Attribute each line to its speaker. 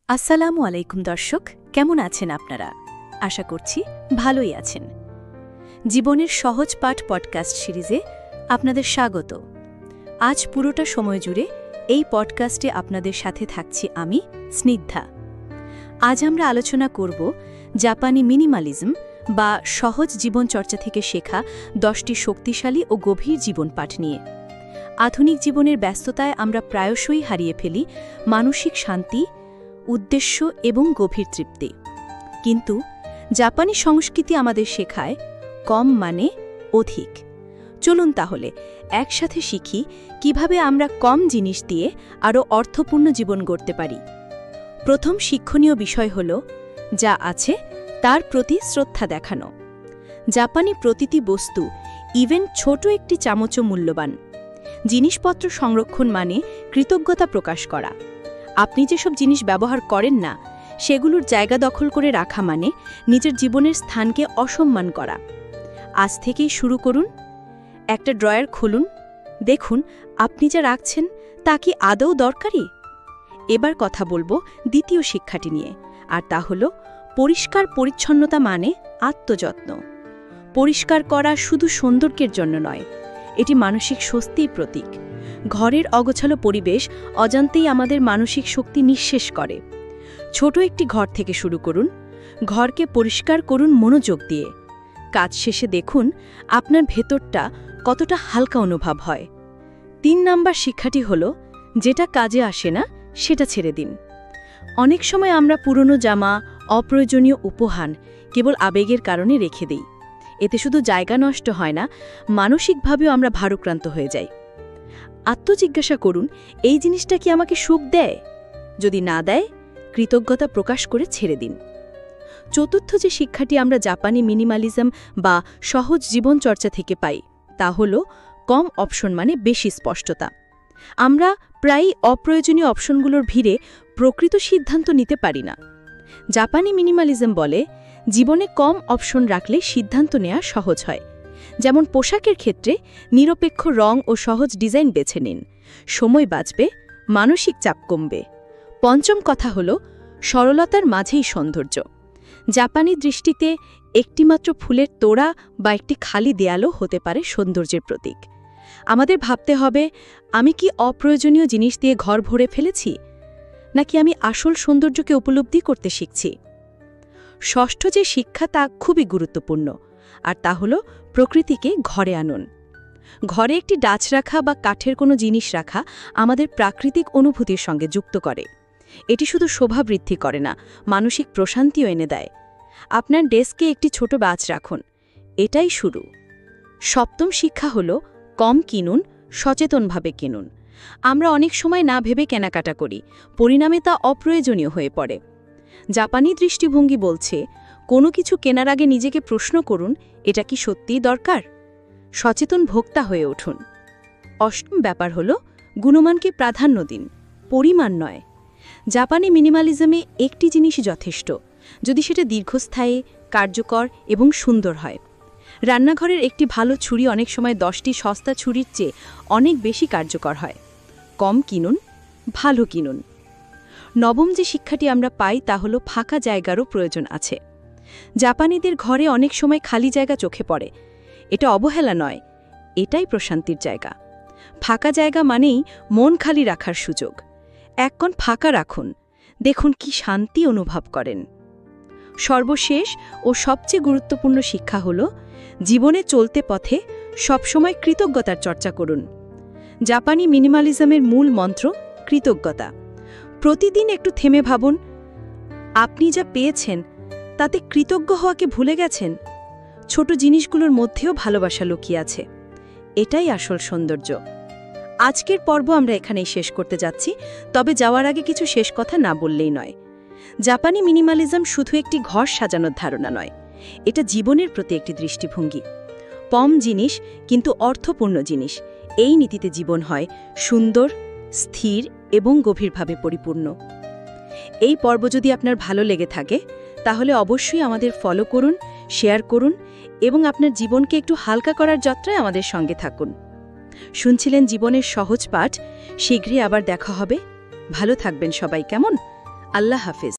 Speaker 1: আসসালামু আলাইকুম দর্শক, কেমন আছেন আপনারা? আশা করছি ভালোই আছেন। জীবনের সহজ পাঠ পডকাস্ট সিরিজে আপনাদের স্বাগত। আজ পুরোটা সময় জুড়ে এই পডকাস্টে আপনাদের সাথে থাকছি আমি, স্নিগ্ধা। আজ আমরা আলোচনা করব জাপানি মিনিমালিজম বা সহজ জীবনচর্চা থেকে শেখা 10টি শক্তিশালী ও গভীর জীবন পাঠ নিয়ে। আধুনিক জীবনের ব্যস্ততায় আমরা প্রায়শই হারিয়ে ফেলি মানসিক শান্তি, উদ্দেশ্য এবং গভীর তৃপ্তি। কিন্তু জাপানি সংস্কৃতি আমাদের শেখায় কম মানে অধিক। চলুন তাহলে একসাথে শিখি কিভাবে আমরা কম জিনিস দিয়ে আরও অর্থপূর্ণ জীবন গড়তে পারি। প্রথম শিক্ষণীয় বিষয় হল যা আছে তার প্রতি শ্রদ্ধা দেখানো। জাপানি প্রতিটি বস্তু, ইভেন ছোট একটি চামচও মূল্যবান। জিনিসপত্র সংরক্ষণ মানে কৃতজ্ঞতা প্রকাশ করা। আপনি যেসব জিনিস ব্যবহার করেন না সেগুলোর জায়গা দখল করে রাখা মানে নিজের জীবনের স্থানকে অসম্মান করা। আজ থেকেই শুরু করুন। একটা ড্রয়ার খুলুন, দেখুন আপনি যা রাখছেন তা কি আদৌ দরকারি। এবার কথা বলবো দ্বিতীয় শিক্ষাটি নিয়ে, আর তা হল পরিষ্কার পরিচ্ছন্নতা মানে আত্মযত্ন। পরিষ্কার করা শুধু সৌন্দর্যের জন্য নয়, এটি মানসিক স্বস্তির প্রতীক। ঘরের অগোছালো পরিবেশ অজান্তেই আমাদের মানসিক শক্তি নিঃশেষ করে। ছোট একটি ঘর থেকে শুরু করুন, ঘরকে পরিষ্কার করুন মনোযোগ দিয়ে। কাজ শেষে দেখুন আপনার ভেতরটা কতটা হালকা অনুভব হয়। 3 নাম্বার শিক্ষাটি হল যেটা কাজে আসে না সেটা ছেড়ে দিন। অনেক সময় আমরা পুরনো জামা, অপ্রয়োজনীয় উপহার কেবল আবেগের কারণে রেখে দেই। এতে শুধু জায়গা নষ্ট হয় না, মানসিকভাবেও আমরা ভারাক্রান্ত হয়ে যাই। আত্মজিজ্ঞাসা করুন, এই জিনিসটা কি আমাকে সুখ দেয়? যদি না দেয়, কৃতজ্ঞতা প্রকাশ করে ছেড়ে দিন। চতুর্থ যে শিক্ষাটি আমরা জাপানি মিনিমালিজম বা সহজ জীবনচর্চা থেকে পাই তা হল কম অপশন মানে বেশি স্পষ্টতা। আমরা প্রায়ই অপ্রয়োজনীয় অপশনগুলোর ভিড়ে প্রকৃত সিদ্ধান্ত নিতে পারি না। জাপানি মিনিমালিজম বলে জীবনে কম অপশন রাখলে সিদ্ধান্ত নেওয়া সহজ হয়। যেমন পোশাকের ক্ষেত্রে নিরপেক্ষ রং ও সহজ ডিজাইন বেছে নিন, সময় বাঁচবে, মানসিক চাপ কমবে। পঞ্চম কথা হল সরলতার মাঝেই সৌন্দর্য। জাপানি দৃষ্টিতে একটিমাত্র ফুলের তোড়া বা একটি খালি দেয়ালও হতে পারে সৌন্দর্যের প্রতীক। আমাদের ভাবতে হবে, আমি কি অপ্রয়োজনীয় জিনিস দিয়ে ঘর ভরে ফেলেছি, নাকি আমি আসল সৌন্দর্যকে উপলব্ধি করতে শিখছি। ষষ্ঠ যে শিক্ষা তা খুবই গুরুত্বপূর্ণ, আর তা হল প্রকৃতিকে ঘরে আনুন। ঘরে একটি ডাচ রাখা বা কাঠের কোনো জিনিস রাখা আমাদের প্রাকৃতিক অনুভূতির সঙ্গে যুক্ত করে। এটি শুধু শোভা বৃদ্ধি করে না, মানসিক প্রশান্তিও এনে দেয়। আপনার ডেস্কে একটি ছোট গাছ রাখুন, এটাই শুরু। সপ্তম শিক্ষা হল কম কিনুন, সচেতনভাবে কিনুন। আমরা অনেক সময় না ভেবে কেনাকাটা করি, পরিণামে তা অপ্রয়োজনীয় হয়ে পড়ে। জাপানি দৃষ্টিভঙ্গি বলছে কোনো কিছু কেনার আগে নিজেকে প্রশ্ন করুন, এটা কি সত্যিই দরকার? সচেতন ভোক্তা হয়ে উঠুন। অষ্টম ব্যাপার হল গুণমানকে প্রাধান্য দিন, পরিমাণ নয়। জাপানি মিনিমালিজমে একটি জিনিসই যথেষ্ট, যদি সেটা দীর্ঘস্থায়ী, কার্যকর এবং সুন্দর হয়। রান্নাঘরের একটি ভালো ছুরি অনেক সময় 10টি সস্তা ছুরির চেয়ে অনেক বেশি কার্যকর হয়। কম কিনুন, ভালো কিনুন। নবম যে শিক্ষাটি আমরা পাই তা হল ফাঁকা জায়গারও প্রয়োজন আছে। জাপানিদের ঘরে অনেক সময় খালি জায়গা চোখে পড়ে। এটা অবহেলা নয়, এটাই প্রশান্তির জায়গা। ফাঁকা জায়গা মানেই মন খালি রাখার সুযোগ। এক কোণ ফাঁকা রাখুন, দেখুন কি শান্তি অনুভব করেন। সর্বশেষ ও সবচেয়ে গুরুত্বপূর্ণ শিক্ষা হল জীবনে চলতে পথে সবসময় কৃতজ্ঞতার চর্চা করুন। জাপানি মিনিমালিজমের মূল মন্ত্র কৃতজ্ঞতা। প্রতিদিন একটু থেমে ভাবুন, আপনি যা পেয়েছেন তাতে কৃতজ্ঞ হওয়াকে ভুলে গেছেন। ছোট জিনিসগুলোর মধ্যেও ভালোবাসা লুকিয়ে আছে, এটাই আসল সৌন্দর্য। আজকের পর্ব আমরা এখানেই শেষ করতে যাচ্ছি, তবে যাওয়ার আগে কিছু শেষ কথা না বললেই নয়। জাপানি মিনিমালিজম শুধু একটি ঘর সাজানোর ধারণা নয়, এটা জীবনের প্রতি একটি দৃষ্টিভঙ্গি। কম জিনিস কিন্তু অর্থপূর্ণ জিনিস, এই নীতিতে জীবন হয় সুন্দর, স্থির এবং গভীরভাবে পরিপূর্ণ। এই পর্ব যদি আপনার ভালো লেগে থাকে তাহলে অবশ্যই আমাদের ফলো করুন, শেয়ার করুন এবং আপনার জীবনকে একটু হালকা করার যাত্রায় আমাদের সঙ্গে থাকুন। শুনছিলেন জীবনের সহজ পাঠ। শীঘ্রই আবার দেখা হবে। ভালো থাকবেন সবাই, কেমন? আল্লাহ হাফেজ।